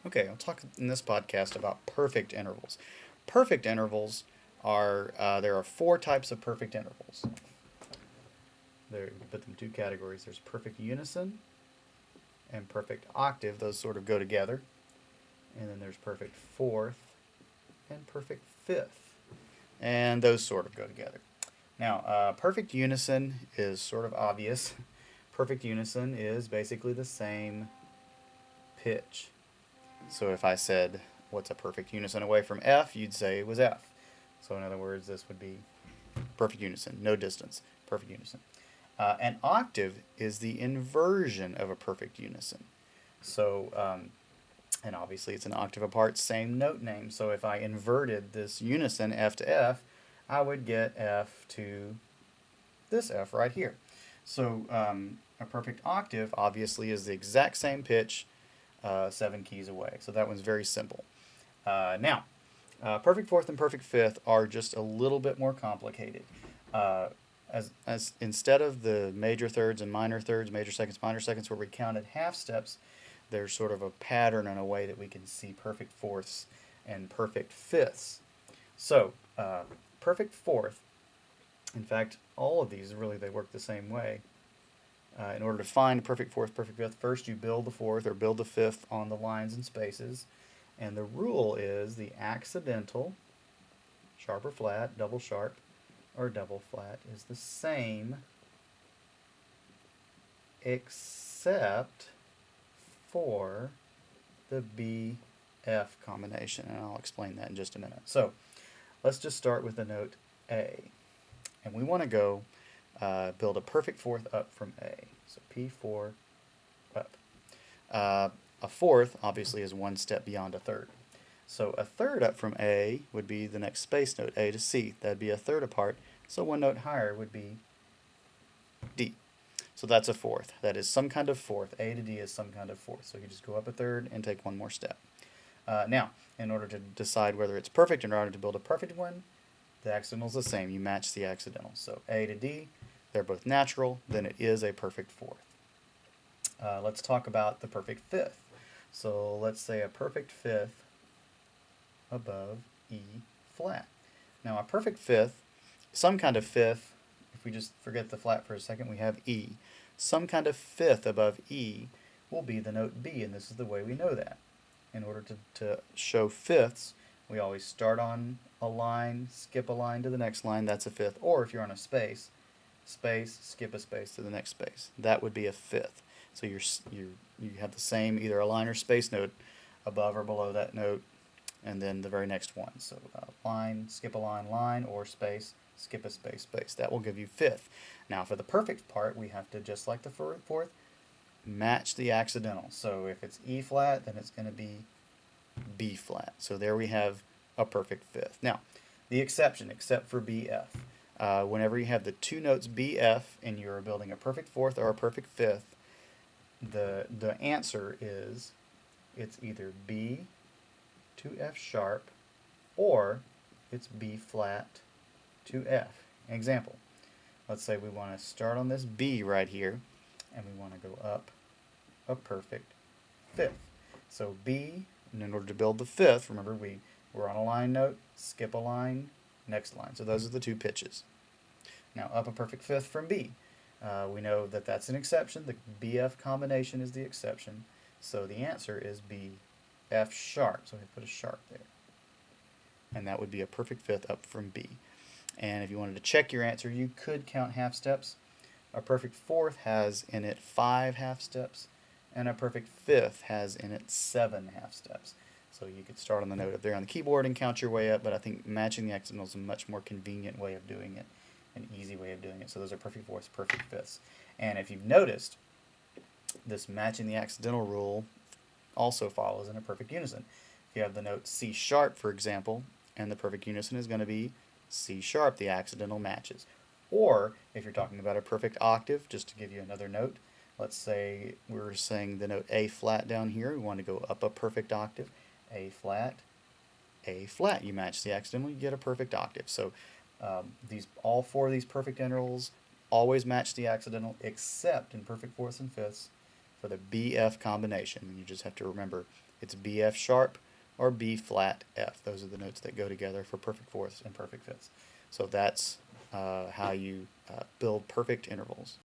Okay, I'll talk in this podcast about perfect intervals. Perfect intervals are there are four types of perfect intervals. There, you can put them in two categories. There's perfect unison and perfect octave. Those sort of go together. And then there's perfect fourth and perfect fifth, and those sort of go together. Now, perfect unison is sort of obvious. Perfect unison is basically the same pitch. So if I said, what's a perfect unison away from F, you'd say it was F. So in other words, this would be perfect unison, no distance, perfect unison. An octave is the inversion of a perfect unison. So, and obviously it's an octave apart, same note name. So if I inverted this unison F to F, I would get F to this F right here. So a perfect octave obviously is the exact same pitch, 7 keys away. So that one's very simple. Now, perfect fourth and perfect fifth are just a little bit more complicated. As instead of the major thirds and minor thirds, major seconds, where we counted half steps, there's sort of a pattern and a way that we can see perfect fourths and perfect fifths. So, perfect fourth, in fact, all of these really they work the same way. In order to find perfect fourth, perfect fifth, first you build the fourth or build the fifth on the lines and spaces. And the rule is the accidental, sharp or flat, double sharp, or double flat is the same except for the BF combination. And I'll explain that in just a minute. So let's just start with the note A. And we want to go build a perfect fourth up from A. So P4 up. A fourth, obviously, is one step beyond a third. So a third up from A would be the next space note, A to C. That'd be a third apart. So one note higher would be D. So that's a fourth. That is some kind of fourth. A to D is some kind of fourth. So you just go up a third and take one more step. Now, in order to decide whether it's perfect, in order to build a perfect one, the accidental is the same. You match the accidental. So A to D, they're both natural. Then it is a perfect fourth. Let's talk about the perfect fifth. So let's say a perfect fifth above E flat. Now a perfect fifth, some kind of fifth, if we just forget the flat for a second, we have E. Some kind of fifth above E will be the note B, and this is the way we know that. In order to show fifths, we always start on a line, skip a line to the next line, that's a fifth. Or if you're on a space, skip a space to the next space. That would be a fifth. So you have the same either a line or space note above or below that note, and then the very next one. So line, skip a line, or space, skip a space, space. That will give you fifth. Now for the perfect part, we have to, just like the fourth, match the accidental. So if it's E flat, then it's going to be B flat. So there we have a perfect fifth. Now, the exception, except for BF. Whenever you have the two notes BF and you're building a perfect fourth or a perfect fifth, the answer is it's either B to F sharp or it's B flat to F. Example, let's say we want to start on this B right here and we want to go up a perfect fifth. So B, and in order to build the fifth, remember we're on a line note, skip a line, next line. So those are the two pitches. Now up a perfect fifth from B. We know that that's an exception. The BF combination is the exception. So the answer is B, F sharp. So we put a sharp there. And that would be a perfect fifth up from B. And if you wanted to check your answer, you could count half steps. A perfect fourth has in it 5 half steps, and a perfect fifth has in it 7 half steps. So you could start on the note up there on the keyboard and count your way up, but I think matching the accidental is a much more convenient way of doing it, an easy way of doing it. So those are perfect fourths, perfect fifths. And if you've noticed, this matching the accidental rule also follows in a perfect unison. If you have the note C sharp, for example, and the perfect unison is going to be C sharp, the accidental matches. Or if you're talking about a perfect octave, just to give you another note, let's say we're saying the note A flat down here. We want to go up a perfect octave. A flat, A flat. You match the accidental, you get a perfect octave. So all 4 of these perfect intervals always match the accidental, except in perfect fourths and fifths for the BF combination. You just have to remember It's B F sharp or B flat F. Those are the notes that go together for perfect fourths and perfect fifths. So that's how you build perfect intervals.